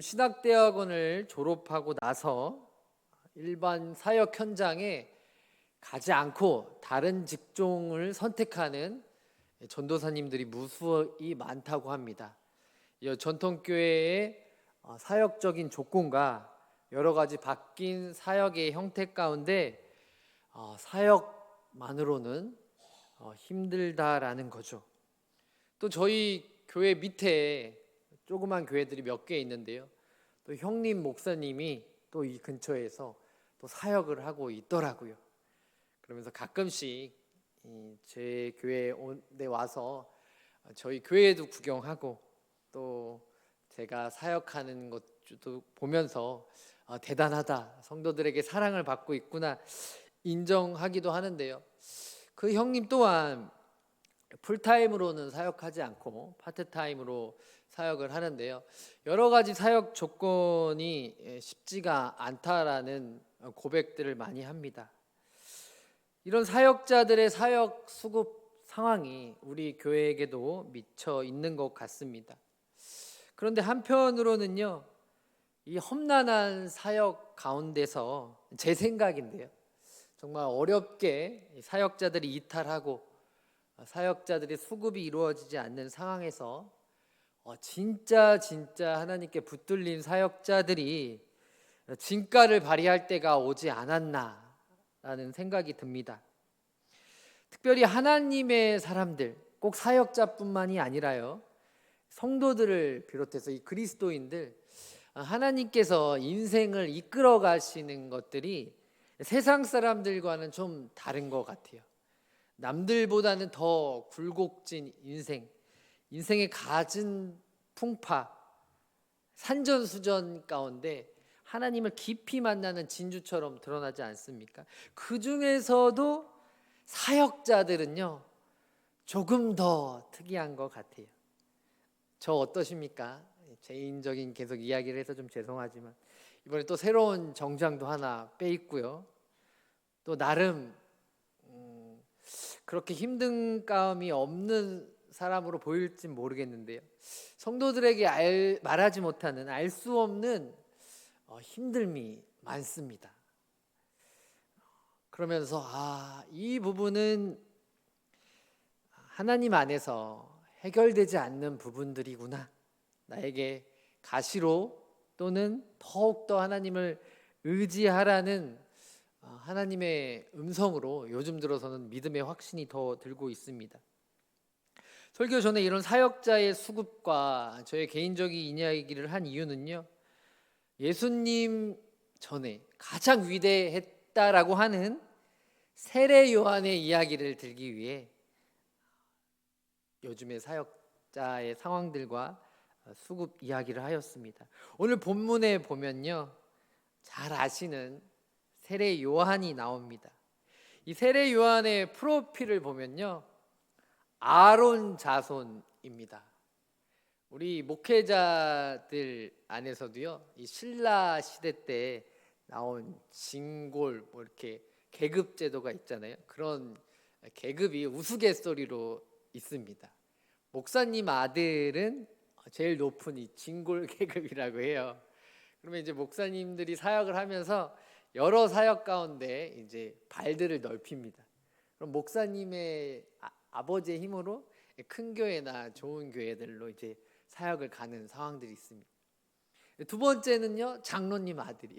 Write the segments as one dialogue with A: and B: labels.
A: 신학대학원을 졸업하고 나서 일반 사역 현장에 가지 않고 다른 직종을 선택하는 전도사님들이 무수히 많다고 합니다. 이 전통교회의 사역적인 조건과 여러 가지 바뀐 사역의 형태 가운데 사역만으로는 힘들다라는 거죠. 또 저희 교회 밑에 조그만 교회들이 몇 개 있는데요. 또 형님 목사님이 또 이 근처에서 또 사역을 하고 있더라고요. 그러면서 가끔씩 제 교회에 와서 저희 교회도 구경하고 또 제가 사역하는 것도 보면서 대단하다, 성도들에게 사랑을 받고 있구나 인정하기도 하는데요. 그 형님 또한 풀타임으로는 사역하지 않고 파트타임으로 사역을 하는데요. 여러 가지 사역 조건이 쉽지가 않다라는 고백들을 많이 합니다. 이런 사역자들의 사역 수급 상황이 우리 교회에게도 미쳐 있는 것 같습니다. 그런데 한편으로는요, 이 험난한 사역 가운데서 제 생각인데요, 정말 어렵게 사역자들이 이탈하고 사역자들의 수급이 이루어지지 않는 상황에서 진짜 하나님께 붙들린 사역자들이 진가를 발휘할 때가 오지 않았나라는 생각이 듭니다. 특별히 하나님의 사람들, 꼭 사역자뿐만이 아니라요, 성도들을 비롯해서 이 그리스도인들, 하나님께서 인생을 이끌어 가시는 것들이 세상 사람들과는 좀 다른 것 같아요. 남들보다는 더 굴곡진 인생의 갖은 풍파, 산전수전 가운데 하나님을 깊이 만나는 진주처럼 드러나지 않습니까? 그 중에서도 사역자들은요, 조금 더 특이한 것 같아요. 저 어떠십니까? 개인적인 계속 이야기를 해서 좀 죄송하지만 이번에 또 새로운 정장도 하나 빼입고요. 또 나름 그렇게 힘든 감이 없는 사람으로 보일진 모르겠는데요, 성도들에게 말하지 못하는, 알 수 없는 힘듦이 많습니다. 그러면서 이 부분은 하나님 안에서 해결되지 않는 부분들이구나, 나에게 가시로 또는 더욱더 하나님을 의지하라는 하나님의 음성으로 요즘 들어서는 믿음의 확신이 더 들고 있습니다. 설교 전에 이런 사역자의 수급과 저의 개인적인 이야기를 한 이유는요, 예수님 전에 가장 위대했다라고 하는 세례 요한의 이야기를 들기 위해 요즘의 사역자의 상황들과 수급 이야기를 하였습니다. 오늘 본문에 보면요, 잘 아시는 세례 요한이 나옵니다. 이 세례 요한의 프로필을 보면요, 아론 자손입니다. 우리 목회자들 안에서도요, 이 신라 시대 때 나온 진골 이렇게 계급 제도가 있잖아요. 그런 계급이 우스갯소리로 있습니다. 목사님 아들은 제일 높은 이 진골 계급이라고 해요. 그러면 이제 목사님들이 사역을 하면서 여러 사역 가운데 이제 발들을 넓힙니다. 그럼 목사님의 아버지의 힘으로 큰 교회나 좋은 교회들로 이제 사역을 가는 상황들이 있습니다. 두 번째는요, 장로님 아들이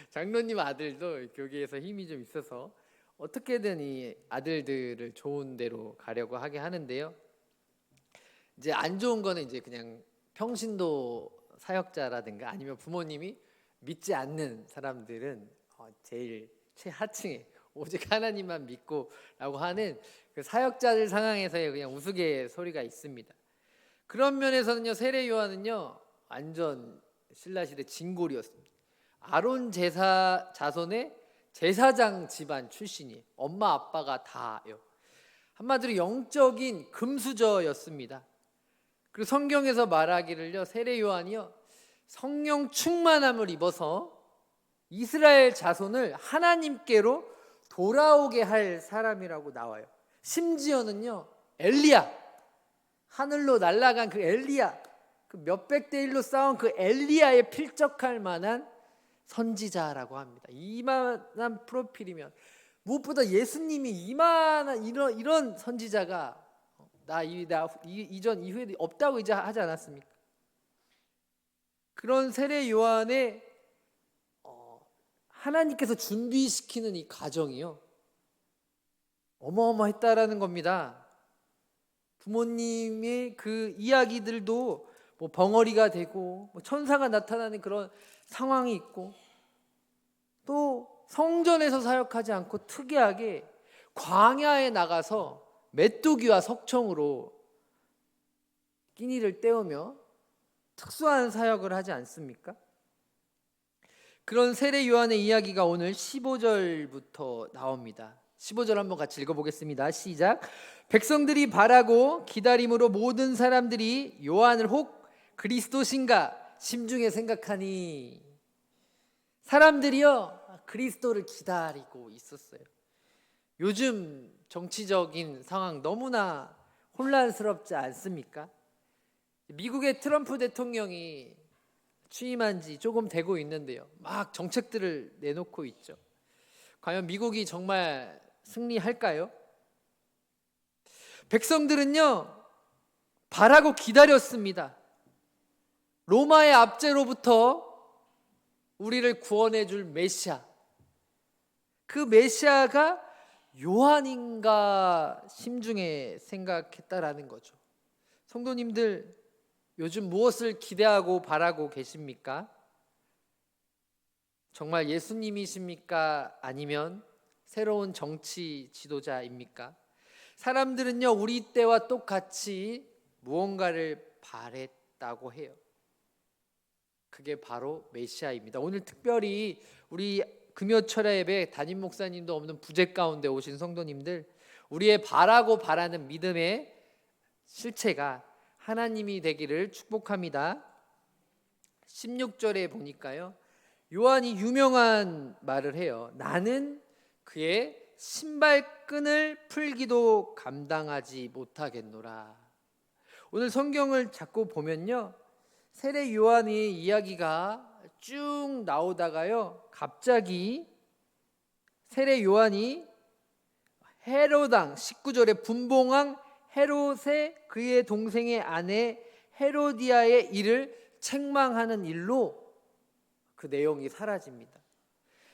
A: 장로님 아들도 교계에서 힘이 좀 있어서 어떻게든 이 아들들을 좋은 데로 가려고 하게 하는데요, 이제 안 좋은 거는 이제 그냥 평신도 사역자라든가 아니면 부모님이 믿지 않는 사람들은 제일 최하층에 오직 하나님만 믿고라고 하는 그 사역자들 상황에서의 그냥 우스갯소리가 있습니다. 그런 면에서는요, 세례 요한은요, 완전 신라시대 진골이었습니다. 아론 제사 자손의 제사장 집안 출신이에요. 엄마 아빠가 다요. 한마디로 영적인 금수저였습니다. 그리고 성경에서 말하기를요, 세례 요한이요, 성령 충만함을 입어서 이스라엘 자손을 하나님께로 돌아오게 할 사람이라고 나와요. 심지어는요, 엘리야, 하늘로 날아간 그 엘리야, 그 그 몇백 대 1로 싸운 그 엘리야에 필적할 만한 선지자라고 합니다. 이만한 프로필이면 무엇보다 예수님이 이만한 이런 선지자가 이전 이후에 없다고 이제 하지 않았습니까? 그런 세례 요한의 하나님께서 준비시키는 이 과정이요, 어마어마했다라는 겁니다. 부모님의 그 이야기들도 뭐 벙어리가 되고 뭐 천사가 나타나는 그런 상황이 있고, 또 성전에서 사역하지 않고 특이하게 광야에 나가서 메뚜기와 석청으로 끼니를 때우며 특수한 사역을 하지 않습니까? 그런 세례 요한의 이야기가 오늘 15절부터 나옵니다. 15절 한번 같이 읽어보겠습니다. 시작. 백성들이 바라고 기다림으로 모든 사람들이 요한을 혹 그리스도신가 심중에 생각하니. 사람들이요, 그리스도를 기다리고 있었어요. 요즘 정치적인 상황 너무나 혼란스럽지 않습니까? 미국의 트럼프 대통령이 취임한 지 조금 되고 있는데요, 막 정책들을 내놓고 있죠. 과연 미국이 정말 승리할까요? 백성들은요, 바라고 기다렸습니다. 로마의 압제로부터 우리를 구원해 줄 메시아, 그 메시아가 요한인가 심중에 생각했다라는 거죠. 성도님들, 요즘 무엇을 기대하고 바라고 계십니까? 정말 예수님이십니까? 아니면 새로운 정치 지도자입니까? 사람들은요, 우리 때와 똑같이 무언가를 바랬다고 해요. 그게 바로 메시아입니다. 오늘 특별히 우리 금요철야 예배 담임 목사님도 없는 부재 가운데 오신 성도님들, 우리의 바라고 바라는 믿음의 실체가 하나님이 되기를 축복합니다. 16절에 보니까요, 요한이 유명한 말을 해요. 나는 그의 신발끈을 풀기도 감당하지 못하겠노라. 오늘 성경을 자꾸 보면요, 세례 요한의 이야기가 쭉 나오다가요, 갑자기 세례 요한이 헤롯 왕, 19절에 분봉왕 헤롯의 그의 동생의 아내 헤로디아의 일을 책망하는 일로 그 내용이 사라집니다.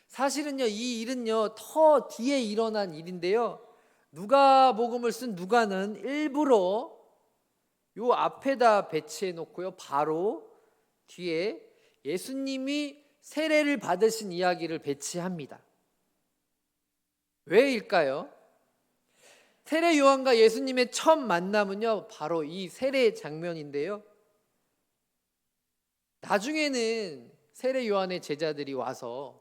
A: 사실은요, 이 일은요 더 뒤에 일어난 일인데요, 누가복음을 쓴 누가는 일부러 요 앞에다 배치해 놓고요, 바로 뒤에 예수님이 세례를 받으신 이야기를 배치합니다. 왜일까요? 세례 요한과 예수님의 첫 만남은요, 바로 이 세례 장면인데요, 나중에는 세례 요한의 제자들이 와서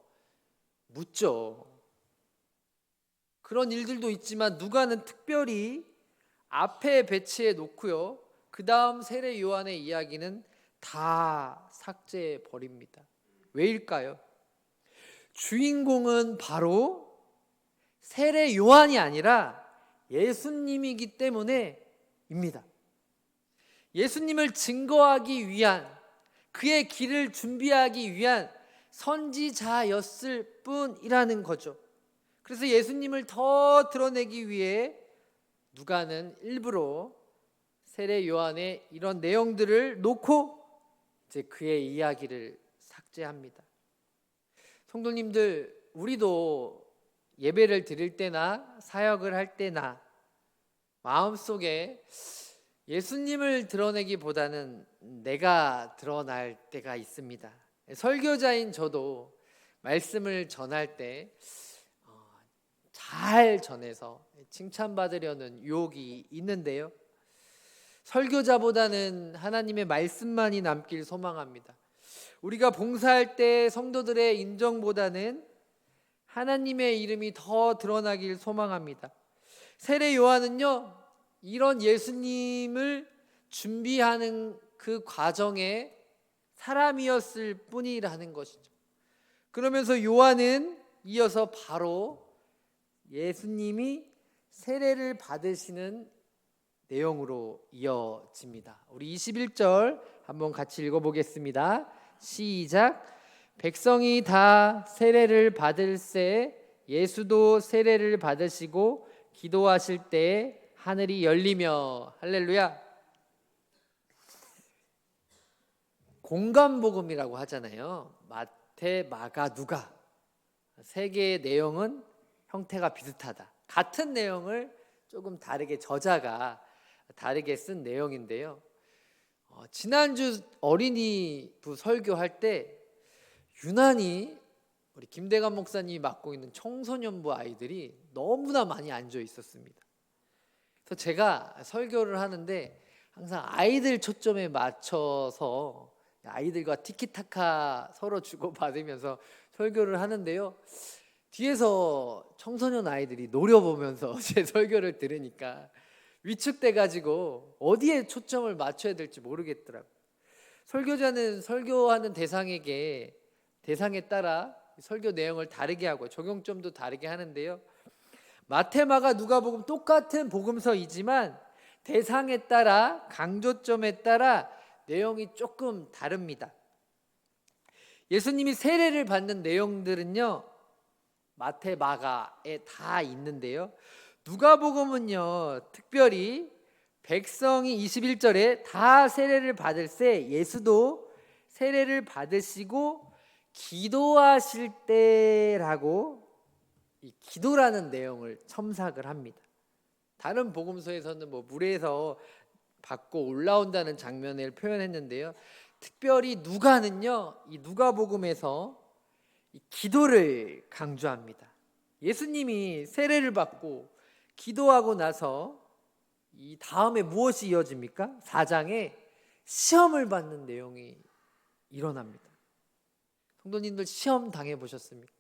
A: 묻죠. 그런 일들도 있지만 누가는 특별히 앞에 배치해 놓고요, 그 다음 세례 요한의 이야기는 다 삭제해 버립니다. 왜일까요? 주인공은 바로 세례 요한이 아니라 예수님이기 때문에입니다. 예수님을 증거하기 위한, 그의 길을 준비하기 위한 선지자였을 뿐이라는 거죠. 그래서 예수님을 더 드러내기 위해 누가는 일부러 세례 요한의 이런 내용들을 놓고 이제 그의 이야기를 삭제합니다. 성도님들, 우리도 예배를 드릴 때나 사역을 할 때나 마음속에 예수님을 드러내기보다는 내가 드러날 때가 있습니다. 설교자인 저도 말씀을 전할 때 잘 전해서 칭찬받으려는 유혹이 있는데요, 설교자보다는 하나님의 말씀만이 남길 소망합니다. 우리가 봉사할 때 성도들의 인정보다는 하나님의 이름이 더 드러나길 소망합니다. 세례 요한은요, 이런 예수님을 준비하는 그 과정에 사람이었을 뿐이라는 것이죠. 그러면서 요한은 이어서 바로 예수님이 세례를 받으시는 내용으로 이어집니다. 우리 21절 한번 같이 읽어보겠습니다. 시작. 백성이 다 세례를 받을새 예수도 세례를 받으시고 기도하실 때 하늘이 열리며. 할렐루야. 공감복음이라고 하잖아요. 마태, 마가, 누가 세 개의 내용은 형태가 비슷하다. 같은 내용을 조금 다르게 저자가 다르게 쓴 내용인데요. 지난주 어린이부 설교할 때 유난히 우리 김대감 목사님이 맡고 있는 청소년부 아이들이 너무나 많이 앉아 있었습니다. 그래서 제가 설교를 하는데 항상 아이들 초점에 맞춰서 아이들과 티키타카 서로 주고받으면서 설교를 하는데요. 뒤에서 청소년 아이들이 노려보면서 제 설교를 들으니까 위축돼가지고 어디에 초점을 맞춰야 될지 모르겠더라고요. 설교자는 설교하는 대상에 따라 설교 내용을 다르게 하고 적용점도 다르게 하는데요. 마태, 마가, 누가복음 똑같은 복음서이지만 대상에 따라 강조점에 따라 내용이 조금 다릅니다. 예수님이 세례를 받는 내용들은요, 마태, 마가에 다 있는데요. 누가복음은요, 특별히 백성이 21절에 다 세례를 받을새 예수도 세례를 받으시고 기도하실 때라고 이 기도라는 내용을 첨삭을 합니다. 다른 복음서에서는 물에서 받고 올라온다는 장면을 표현했는데요. 특별히 누가는요, 이 누가복음에서 이 기도를 강조합니다. 예수님이 세례를 받고 기도하고 나서 이 다음에 무엇이 이어집니까? 4장에 시험을 받는 내용이 일어납니다. 성도님들 시험 당해보셨습니까?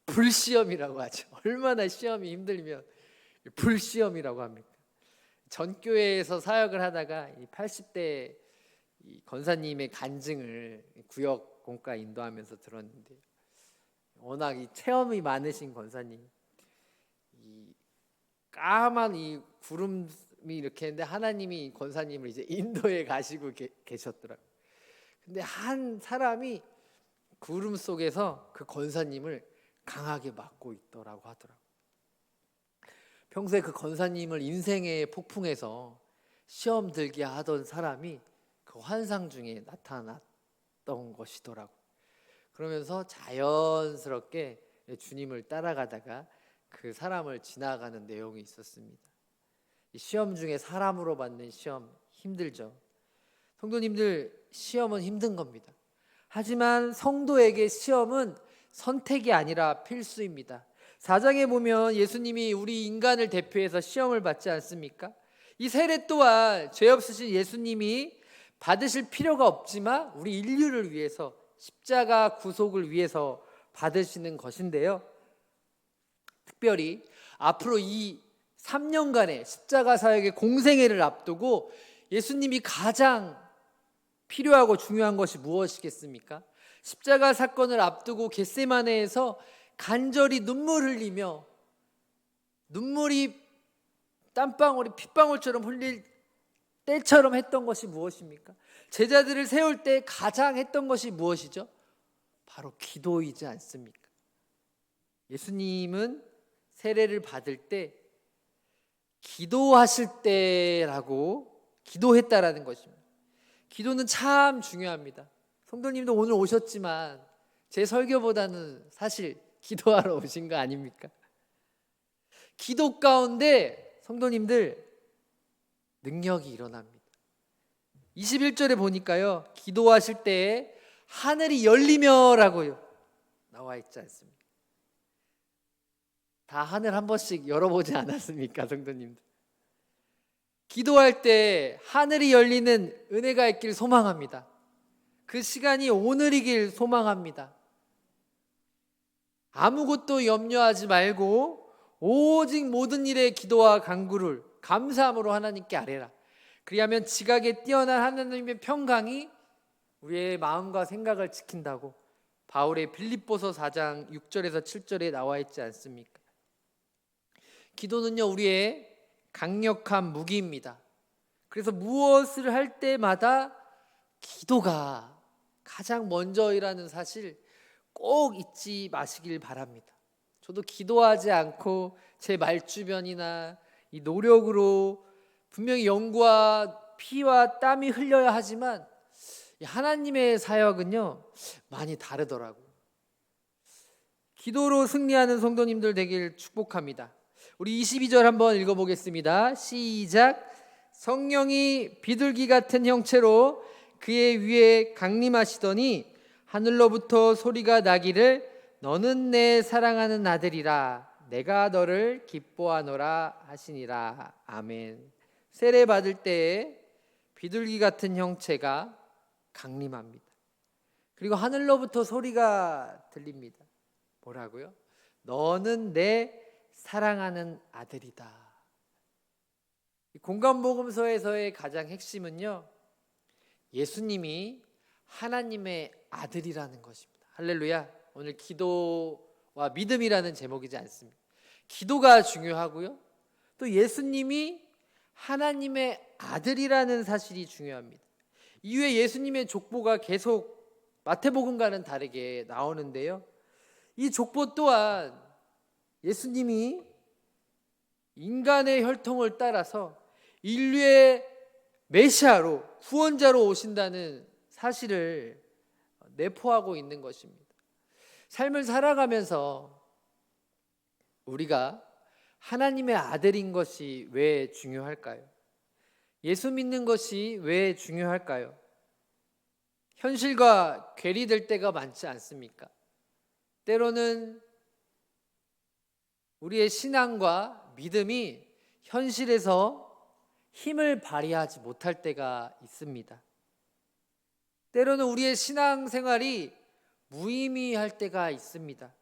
A: 불시험이라고 하죠. 얼마나 시험이 힘들면 불시험이라고 합니까? 전 교회에서 사역을 하다가 80대 권사님의 간증을 구역 공과 인도하면서 들었는데, 워낙 이 체험이 많으신 권사님, 이 까만 이 구름이 이렇게 했는데 하나님이 권사님을 이제 인도에 가시고 계셨더라고요. 근데 한 사람이 구름 속에서 그 권사님을 강하게 막고 있더라고 하더라고요. 평소에 그 권사님을 인생의 폭풍에서 시험 들게 하던 사람이 그 환상 중에 나타났던 것이더라고요. 그러면서 자연스럽게 주님을 따라가다가 그 사람을 지나가는 내용이 있었습니다. 시험 중에 사람으로 받는 시험 힘들죠. 성도님들, 시험은 힘든 겁니다. 하지만 성도에게 시험은 선택이 아니라 필수입니다. 4장에 보면 예수님이 우리 인간을 대표해서 시험을 받지 않습니까? 이 세례 또한 죄 없으신 예수님이 받으실 필요가 없지만 우리 인류를 위해서 십자가 구속을 위해서 받으시는 것인데요. 특별히 앞으로 이 3년간의 십자가 사역의 공생애를 앞두고 예수님이 가장 필요하고 중요한 것이 무엇이겠습니까? 십자가 사건을 앞두고 겟세마네에서 간절히 눈물 흘리며 눈물이 땀방울이 핏방울처럼 흘릴 때처럼 했던 것이 무엇입니까? 제자들을 세울 때 가장 했던 것이 무엇이죠? 바로 기도이지 않습니까? 예수님은 세례를 받을 때 기도하실 때라고 기도했다라는 것입니다. 기도는 참 중요합니다. 성도님도 오늘 오셨지만 제 설교보다는 사실 기도하러 오신 거 아닙니까? 기도 가운데 성도님들 능력이 일어납니다. 21절에 보니까요, 기도하실 때에 하늘이 열리며라고요 나와 있지 않습니까? 다 하늘 한 번씩 열어보지 않았습니까, 성도님들? 기도할 때 하늘이 열리는 은혜가 있길 소망합니다. 그 시간이 오늘이길 소망합니다. 아무것도 염려하지 말고 오직 모든 일에 기도와 간구를 감사함으로 하나님께 아뢰라. 그리하면 지각에 뛰어난 하나님의 평강이 우리의 마음과 생각을 지킨다고 바울의 빌립보서 4장 6절에서 7절에 나와 있지 않습니까? 기도는요, 우리의 강력한 무기입니다. 그래서 무엇을 할 때마다 기도가 가장 먼저이라는 사실 꼭 잊지 마시길 바랍니다. 저도 기도하지 않고 제 말주변이나 이 노력으로 분명히 영과 피와 땀이 흘려야 하지만 하나님의 사역은요 많이 다르더라고요. 기도로 승리하는 성도님들 되길 축복합니다. 우리 22절 한번 읽어보겠습니다. 시작. 성령이 비둘기 같은 형체로 그의 위에 강림하시더니 하늘로부터 소리가 나기를 너는 내 사랑하는 아들이라 내가 너를 기뻐하노라 하시니라. 아멘. 세례 받을 때에 비둘기 같은 형체가 강림합니다. 그리고 하늘로부터 소리가 들립니다. 뭐라고요? 너는 내 사랑하는 아들이다. 공간복음서에서의 가장 핵심은요, 예수님이 하나님의 아들이라는 것입니다. 할렐루야. 오늘 기도와 믿음이라는 제목이지 않습니다. 기도가 중요하고요, 또 예수님이 하나님의 아들이라는 사실이 중요합니다. 이후에 예수님의 족보가 계속 마태복음과는 다르게 나오는데요, 이 족보 또한 예수님이 인간의 혈통을 따라서 인류의 메시아로, 구원자로 오신다는 사실을 내포하고 있는 것입니다. 삶을 살아가면서 우리가 하나님의 아들인 것이 왜 중요할까요? 예수 믿는 것이 왜 중요할까요? 현실과 괴리될 때가 많지 않습니까? 때로는 우리의 신앙과 믿음이 현실에서 힘을 발휘하지 못할 때가 있습니다. 때로는 우리의 신앙생활이 무의미할 때가 있습니다.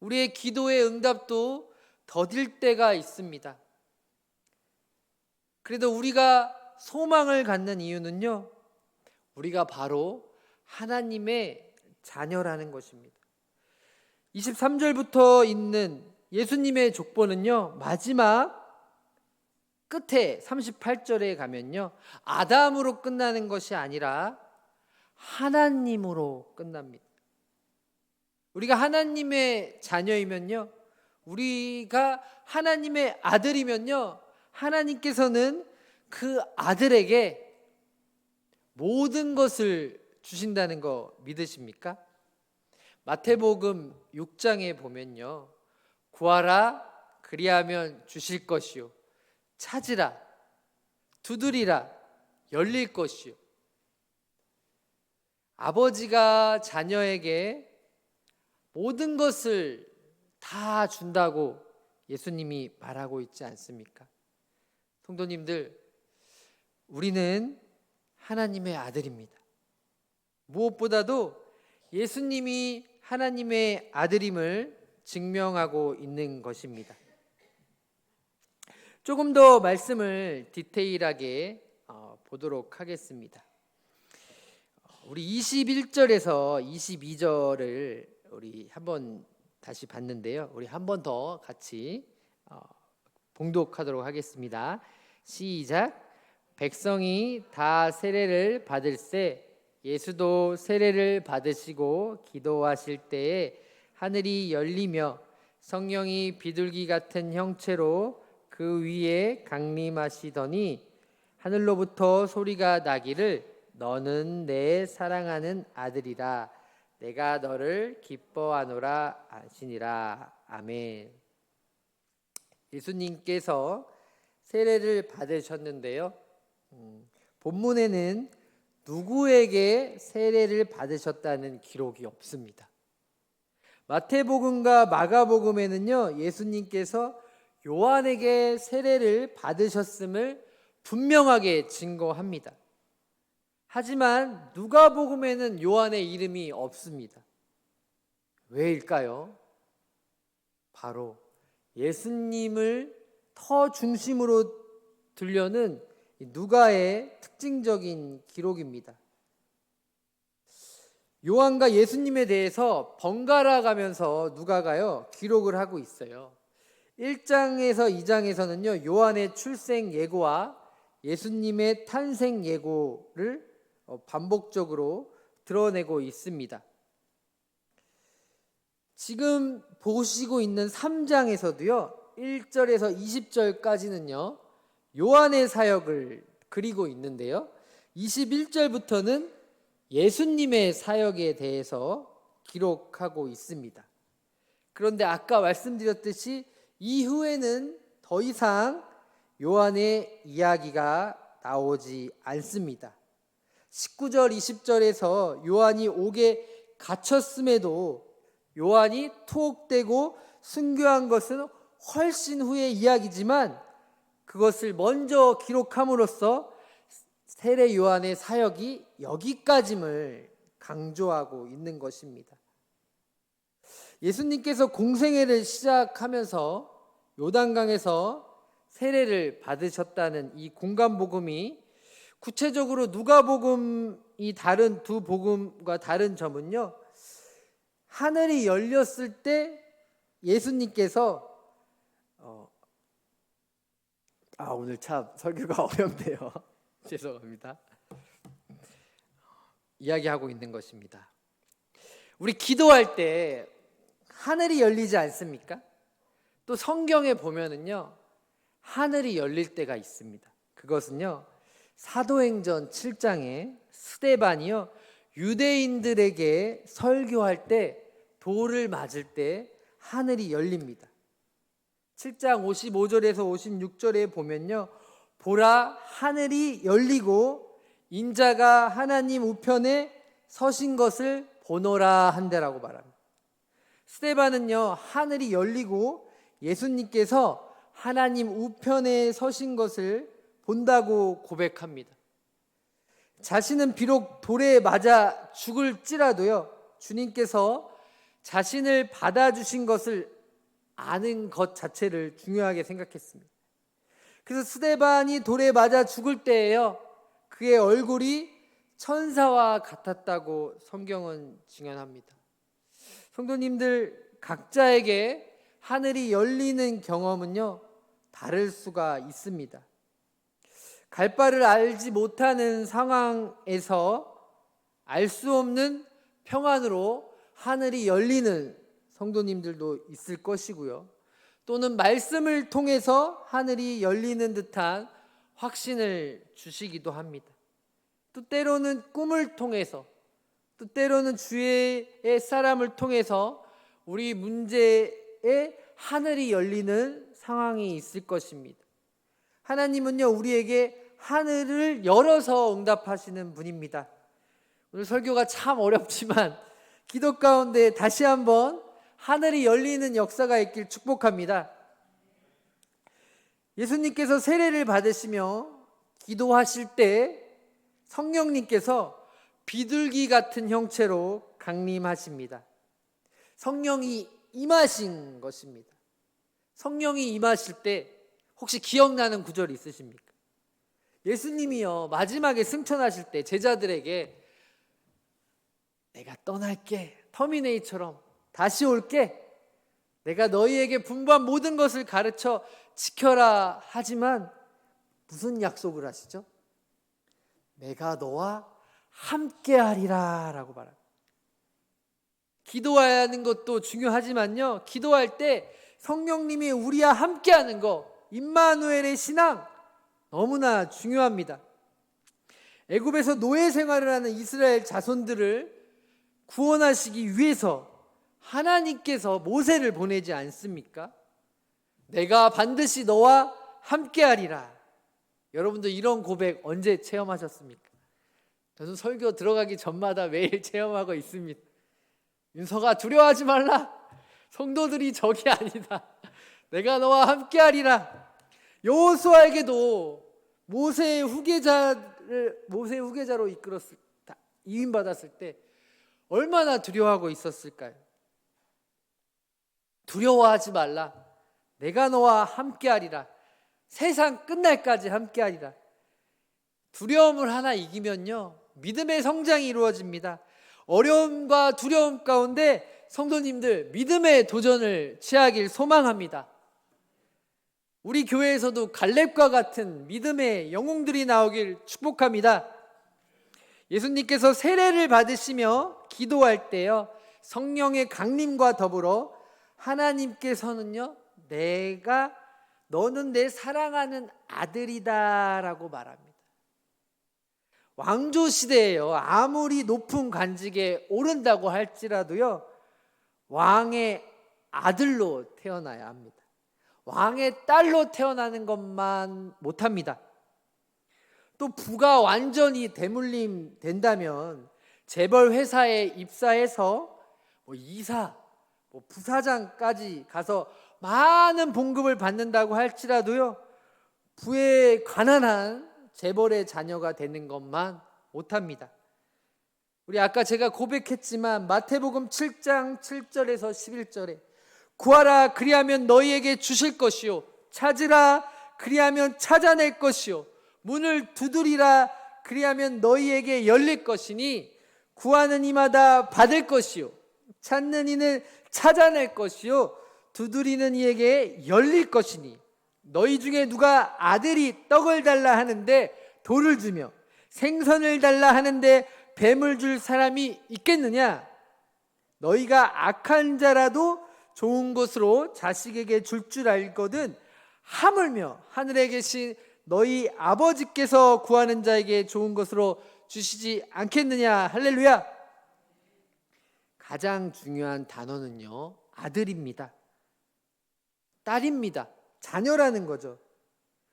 A: 우리의 기도의 응답도 더딜 때가 있습니다. 그래도 우리가 소망을 갖는 이유는요, 우리가 바로 하나님의 자녀라는 것입니다. 23절부터 있는 예수님의 족보는요, 마지막 끝에 38절에 가면요, 아담으로 끝나는 것이 아니라 하나님으로 끝납니다. 우리가 하나님의 자녀이면요, 우리가 하나님의 아들이면요, 하나님께서는 그 아들에게 모든 것을 주신다는 거 믿으십니까? 마태복음 6장에 보면요, 구하라 그리하면 주실 것이요, 찾으라 두드리라 열릴 것이요. 아버지가 자녀에게 모든 것을 다 준다고 예수님이 말하고 있지 않습니까? 성도님들, 우리는 하나님의 아들입니다. 무엇보다도 예수님이 하나님의 아들임을 증명하고 있는 것입니다. 조금 더 말씀을 디테일하게 보도록 하겠습니다. 우리 21절에서 22절을 우리 한번 다시 봤는데요, 우리 한 번 더 같이 봉독하도록 하겠습니다. 시작. 백성이 다 세례를 받을새 예수도 세례를 받으시고 기도하실 때에 하늘이 열리며 성령이 비둘기 같은 형체로 그 위에 강림하시더니 하늘로부터 소리가 나기를 너는 내 사랑하는 아들이라 내가 너를 기뻐하노라 하시니라. 아멘. 예수님께서 세례를 받으셨는데요, 본문에는 누구에게 세례를 받으셨다는 기록이 없습니다. 마태복음과 마가복음에는요, 예수님께서 요한에게 세례를 받으셨음을 분명하게 증거합니다. 하지만 누가복음에는 요한의 이름이 없습니다. 왜일까요? 바로 예수님을 더 중심으로 두려는 누가의 특징적인 기록입니다. 요한과 예수님에 대해서 번갈아 가면서 누가가요 기록을 하고 있어요. 1장에서 2장에서는요 요한의 출생 예고와 예수님의 탄생 예고를 반복적으로 드러내고 있습니다. 지금 보시고 있는 3장에서도요. 1절에서 20절까지는요. 요한의 사역을 그리고 있는데요. 21절부터는 예수님의 사역에 대해서 기록하고 있습니다. 그런데 아까 말씀드렸듯이 이후에는 더 이상 요한의 이야기가 나오지 않습니다. 19절, 20절에서 요한이 옥에 갇혔음에도 요한이 투옥되고 순교한 것은 훨씬 후의 이야기지만 그것을 먼저 기록함으로써 세례 요한의 사역이 여기까짐을 강조하고 있는 것입니다. 예수님께서 공생애를 시작하면서 요단강에서 세례를 받으셨다는 이 공간복음이 구체적으로 누가복음이 다른 두 복음과 다른 점은요. 하늘이 열렸을 때 예수님께서 오늘 참 설교가 어렵네요. 죄송합니다. 이야기하고 있는 것입니다. 우리 기도할 때 하늘이 열리지 않습니까? 또 성경에 보면은요. 하늘이 열릴 때가 있습니다. 그것은요. 사도행전 7장에 스데반이요. 유대인들에게 설교할 때 돌을 맞을 때 하늘이 열립니다. 7장 55절에서 56절에 보면요. 보라 하늘이 열리고 인자가 하나님 우편에 서신 것을 보노라 한대라고 말합니다. 스데반은요. 하늘이 열리고 예수님께서 하나님 우편에 서신 것을 본다고 고백합니다. 자신은 비록 돌에 맞아 죽을지라도요. 주님께서 자신을 받아주신 것을 아는 것 자체를 중요하게 생각했습니다. 그래서 스데반이 돌에 맞아 죽을 때에요. 그의 얼굴이 천사와 같았다고 성경은 증언합니다. 성도님들 각자에게 하늘이 열리는 경험은요. 다를 수가 있습니다. 갈 바를 알지 못하는 상황에서 알 수 없는 평안으로 하늘이 열리는 성도님들도 있을 것이고요. 또는 말씀을 통해서 하늘이 열리는 듯한 확신을 주시기도 합니다. 또 때로는 꿈을 통해서, 또 때로는 주의 사람을 통해서 우리 문제에 하늘이 열리는 상황이 있을 것입니다. 하나님은요, 우리에게 하늘을 열어서 응답하시는 분입니다. 오늘 설교가 참 어렵지만 기도 가운데 다시 한번 하늘이 열리는 역사가 있길 축복합니다. 예수님께서 세례를 받으시며 기도하실 때 성령님께서 비둘기 같은 형체로 강림하십니다. 성령이 임하신 것입니다. 성령이 임하실 때 혹시 기억나는 구절 있으십니까? 예수님이요 마지막에 승천하실 때 제자들에게 내가 떠날게, 터미네이처럼 다시 올게, 내가 너희에게 분부한 모든 것을 가르쳐 지켜라 하지만 무슨 약속을 하시죠? 내가 너와 함께하리라 라고 말합니다. 기도하는 것도 중요하지만요, 기도할 때 성령님이 우리와 함께하는 것, 임마누엘의 신앙 너무나 중요합니다. 애굽에서 노예 생활을 하는 이스라엘 자손들을 구원하시기 위해서 하나님께서 모세를 보내지 않습니까? 내가 반드시 너와 함께하리라. 여러분도 이런 고백 언제 체험하셨습니까? 저는 설교 들어가기 전마다 매일 체험하고 있습니다. 윤서가 두려워하지 말라. 성도들이 적이 아니다. 내가 너와 함께하리라. 여호수아에게도 모세의 후계자로 이임받았을 때 얼마나 두려워하고 있었을까요? 두려워하지 말라. 내가 너와 함께하리라. 세상 끝날까지 함께하리라. 두려움을 하나 이기면요, 믿음의 성장이 이루어집니다. 어려움과 두려움 가운데 성도님들 믿음의 도전을 취하길 소망합니다. 우리 교회에서도 갈렙과 같은 믿음의 영웅들이 나오길 축복합니다. 예수님께서 세례를 받으시며 기도할 때요, 성령의 강림과 더불어 하나님께서는요, 너는 내 사랑하는 아들이다라고 말합니다. 왕조 시대에요, 아무리 높은 관직에 오른다고 할지라도요, 왕의 아들로 태어나야 합니다. 왕의 딸로 태어나는 것만 못합니다. 또 부가 완전히 대물림 된다면 재벌 회사에 입사해서 이사, 부사장까지 가서 많은 봉급을 받는다고 할지라도요, 부에 가난한 재벌의 자녀가 되는 것만 못합니다. 우리 아까 제가 고백했지만 마태복음 7장 7절에서 11절에 구하라 그리하면 너희에게 주실 것이요, 찾으라 그리하면 찾아낼 것이요, 문을 두드리라 그리하면 너희에게 열릴 것이니 구하는 이마다 받을 것이요, 찾는 이는 찾아낼 것이요, 두드리는 이에게 열릴 것이니 너희 중에 누가 아들이 떡을 달라 하는데 돌을 주며 생선을 달라 하는데 뱀을 줄 사람이 있겠느냐? 너희가 악한 자라도 좋은 것으로 자식에게 줄 알거든 하물며 하늘에 계신 너희 아버지께서 구하는 자에게 좋은 것으로 주시지 않겠느냐. 할렐루야. 가장 중요한 단어는요, 아들입니다. 딸입니다. 자녀라는 거죠.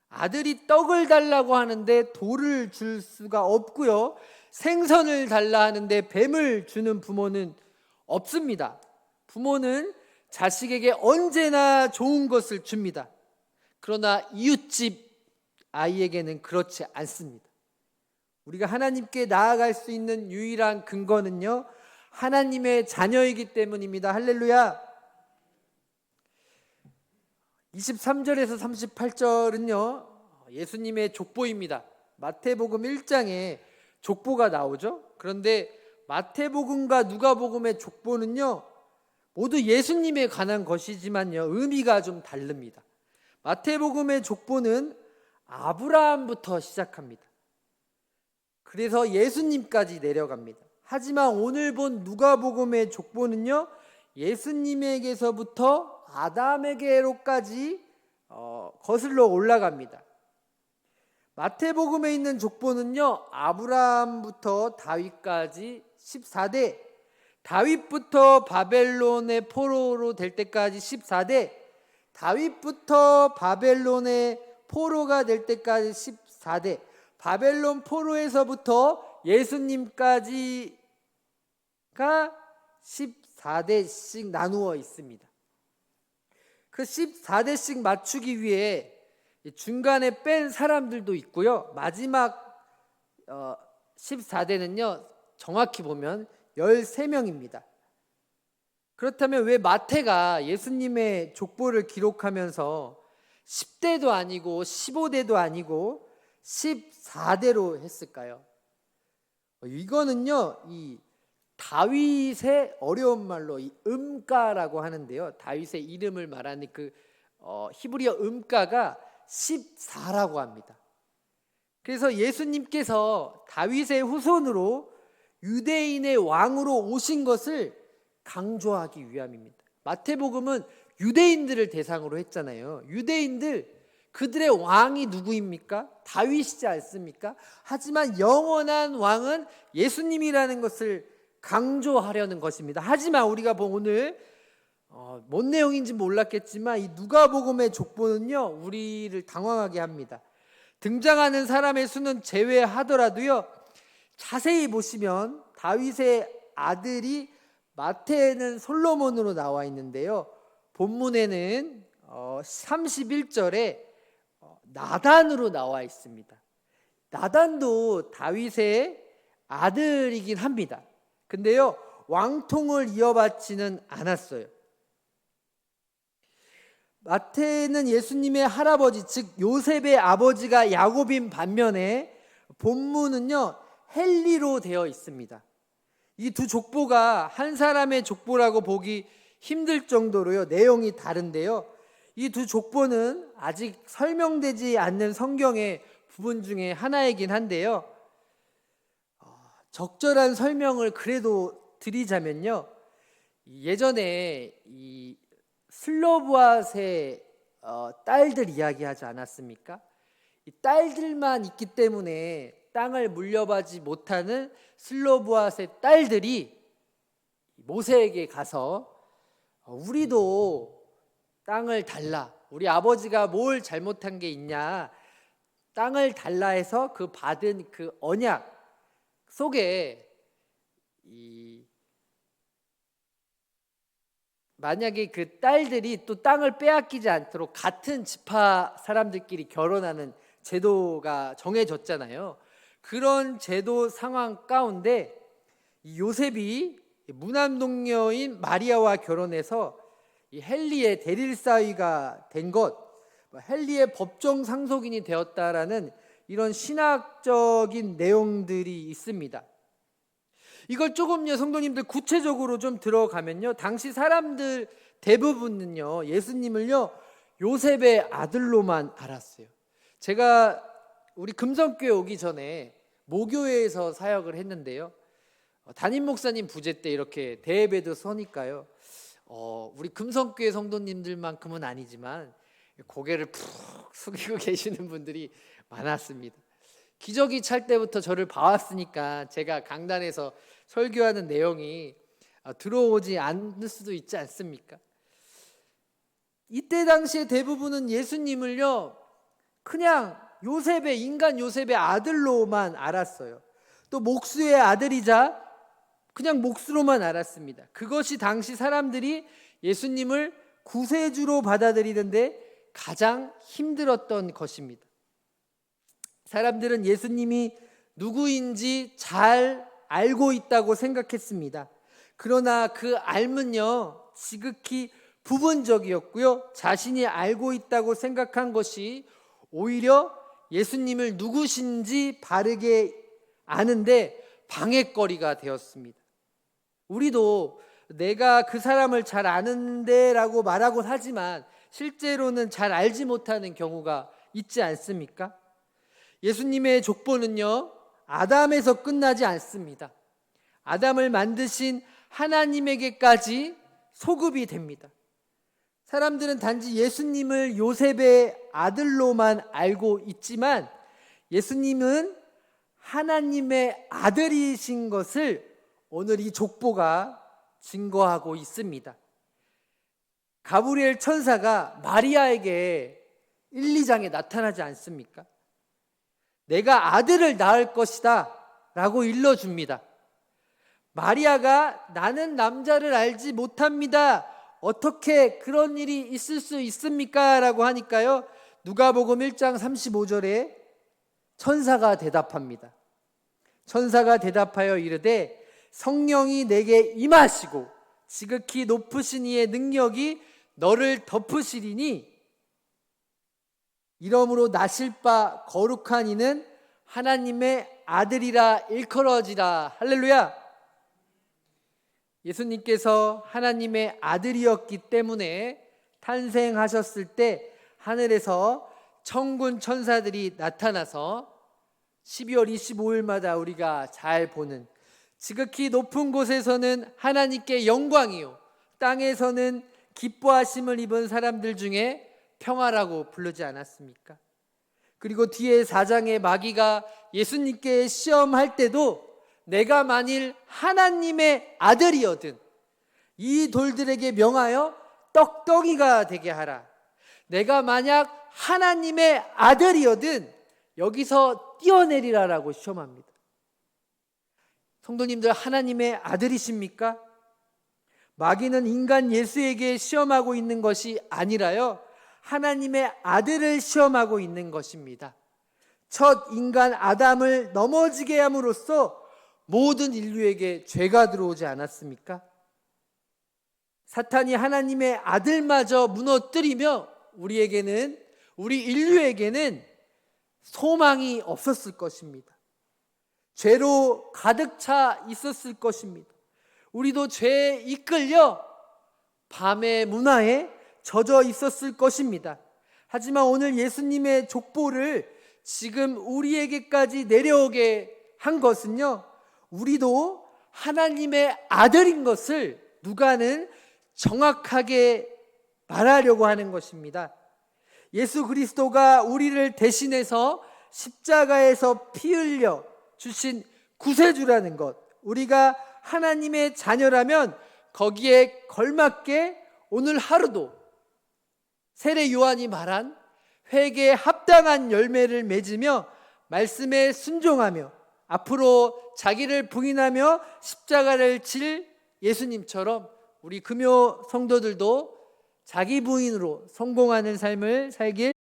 A: 아들이 떡을 달라고 하는데 돌을 줄 수가 없고요, 생선을 달라 하는데 뱀을 주는 부모는 없습니다. 부모는 자식에게 언제나 좋은 것을 줍니다. 그러나 이웃집 아이에게는 그렇지 않습니다. 우리가 하나님께 나아갈 수 있는 유일한 근거는요, 하나님의 자녀이기 때문입니다. 할렐루야. 23절에서 38절은요 예수님의 족보입니다. 마태복음 1장에 족보가 나오죠. 그런데 마태복음과 누가복음의 족보는요 모두 예수님에 관한 것이지만요 의미가 좀 다릅니다. 마태복음의 족보는 아브라함부터 시작합니다. 그래서 예수님까지 내려갑니다. 하지만 오늘 본 누가복음의 족보는요 예수님에게서부터 아담에게로까지 거슬러 올라갑니다. 마태복음에 있는 족보는요 아브라함부터 다윗까지 14대, 다윗부터 바벨론의 포로로 될 때까지 14대, 다윗부터 바벨론의 포로가 될 때까지 14대, 바벨론 포로에서부터 예수님까지가 14대씩 나누어 있습니다. 그 14대씩 맞추기 위해 중간에 뺀 사람들도 있고요, 마지막 14대는요 정확히 보면 13명입니다. 그렇다면 왜 마태가 예수님의 족보를 기록하면서 10대도 아니고 15대도 아니고 14대로 했을까요? 이거는요 이 다윗의 어려운 말로 이 음가라고 하는데요, 다윗의 이름을 말하는 그 히브리어 음가가 14라고 합니다. 그래서 예수님께서 다윗의 후손으로 유대인의 왕으로 오신 것을 강조하기 위함입니다. 마태복음은 유대인들을 대상으로 했잖아요. 유대인들, 그들의 왕이 누구입니까? 다윗이지 않습니까? 하지만 영원한 왕은 예수님이라는 것을 강조하려는 것입니다. 하지만 우리가 오늘 뭔 내용인지 몰랐겠지만 이 누가복음의 족보는요 우리를 당황하게 합니다. 등장하는 사람의 수는 제외하더라도요 자세히 보시면 다윗의 아들이 마태에는 솔로몬으로 나와 있는데요, 본문에는 31절에 나단으로 나와 있습니다. 나단도 다윗의 아들이긴 합니다. 근데요 왕통을 이어받지는 않았어요. 마태는 예수님의 할아버지, 즉 요셉의 아버지가 야곱인 반면에 본문은요 헬리로 되어 있습니다. 이 두 족보가 한 사람의 족보라고 보기 힘들 정도로요 내용이 다른데요, 이 두 족보는 아직 설명되지 않는 성경의 부분 중에 하나이긴 한데요, 적절한 설명을 그래도 드리자면요, 예전에 이 슬로브아세 딸들 이야기하지 않았습니까? 이 딸들만 있기 때문에 땅을 물려받지 못하는 슬로브아세 딸들이 모세에게 가서 우리도 땅을 달라, 우리 아버지가 뭘 잘못한 게 있냐, 땅을 달라 해서 그 받은 그 언약 속에 만약에 그 딸들이 또 땅을 빼앗기지 않도록 같은 지파 사람들끼리 결혼하는 제도가 정해졌잖아요. 그런 제도 상황 가운데 요셉이 무남동녀인 마리아와 결혼해서 이 헨리의 대릴 사위가 된 것, 헨리의 법정 상속인이 되었다라는 이런 신학적인 내용들이 있습니다. 이걸 조금요, 성도님들 구체적으로 좀 들어가면요, 당시 사람들 대부분은요, 예수님을요 요셉의 아들로만 알았어요. 제가 우리 금성교회 오기 전에 모교회에서 사역을 했는데요, 담임 목사님 부재 때 이렇게 대예배도 서니까요, 우리 금성교회 성도님들만큼은 아니지만 고개를 푹 숙이고 계시는 분들이 많았습니다. 기저귀 찰 때부터 저를 봐왔으니까 제가 강단에서 설교하는 내용이 들어오지 않을 수도 있지 않습니까? 이때 당시에 대부분은 예수님을요 그냥 요셉의, 인간 요셉의 아들로만 알았어요. 또 목수의 아들이자 그냥 목수로만 알았습니다. 그것이 당시 사람들이 예수님을 구세주로 받아들이는데 가장 힘들었던 것입니다. 사람들은 예수님이 누구인지 잘 알고 있다고 생각했습니다. 그러나 그 알문요 지극히 부분적이었고요, 자신이 알고 있다고 생각한 것이 오히려 예수님을 누구신지 바르게 아는데 방해거리가 되었습니다. 우리도 내가 그 사람을 잘 아는데 라고 말하곤 하지만 실제로는 잘 알지 못하는 경우가 있지 않습니까? 예수님의 족보는요 아담에서 끝나지 않습니다. 아담을 만드신 하나님에게까지 소급이 됩니다. 사람들은 단지 예수님을 요셉의 아들로만 알고 있지만 예수님은 하나님의 아들이신 것을 오늘 이 족보가 증거하고 있습니다. 가브리엘 천사가 마리아에게 1, 2장에 나타나지 않습니까? 내가 아들을 낳을 것이다 라고 일러줍니다. 마리아가 나는 남자를 알지 못합니다, 어떻게 그런 일이 있을 수 있습니까? 라고 하니까요, 누가복음 1장 35절에 천사가 대답합니다. 천사가 대답하여 이르되 성령이 내게 임하시고 지극히 높으신 이의 능력이 너를 덮으시리니 이러므로 나실 바 거룩한 이는 하나님의 아들이라 일컬어지라. 할렐루야. 예수님께서 하나님의 아들이었기 때문에 탄생하셨을 때 하늘에서 천군 천사들이 나타나서 12월 25일마다 우리가 잘 보는, 지극히 높은 곳에서는 하나님께 영광이요 땅에서는 기뻐하심을 입은 사람들 중에 평화라고 부르지 않았습니까? 그리고 뒤에 4장의 마귀가 예수님께 시험할 때도 내가 만일 하나님의 아들이거든 이 돌들에게 명하여 떡덩이가 되게 하라. 내가 만약 하나님의 아들이거든 여기서 뛰어내리라라고 시험합니다. 성도님들, 하나님의 아들이십니까? 마귀는 인간 예수에게 시험하고 있는 것이 아니라요 하나님의 아들을 시험하고 있는 것입니다. 첫 인간 아담을 넘어지게 함으로써 모든 인류에게 죄가 들어오지 않았습니까? 사탄이 하나님의 아들마저 무너뜨리며 우리 인류에게는 소망이 없었을 것입니다. 죄로 가득 차 있었을 것입니다. 우리도 죄에 이끌려 밤의 문화에 젖어 있었을 것입니다. 하지만 오늘 예수님의 족보를 지금 우리에게까지 내려오게 한 것은요 우리도 하나님의 아들인 것을 누가는 정확하게 말하려고 하는 것입니다. 예수 그리스도가 우리를 대신해서 십자가에서 피 흘려 주신 구세주라는 것, 우리가 하나님의 자녀라면 거기에 걸맞게 오늘 하루도 세례 요한이 말한 회개에 합당한 열매를 맺으며 말씀에 순종하며 앞으로 자기를 부인하며 십자가를 질 예수님처럼 우리 금요 성도들도 자기 부인으로 성공하는 삶을 살길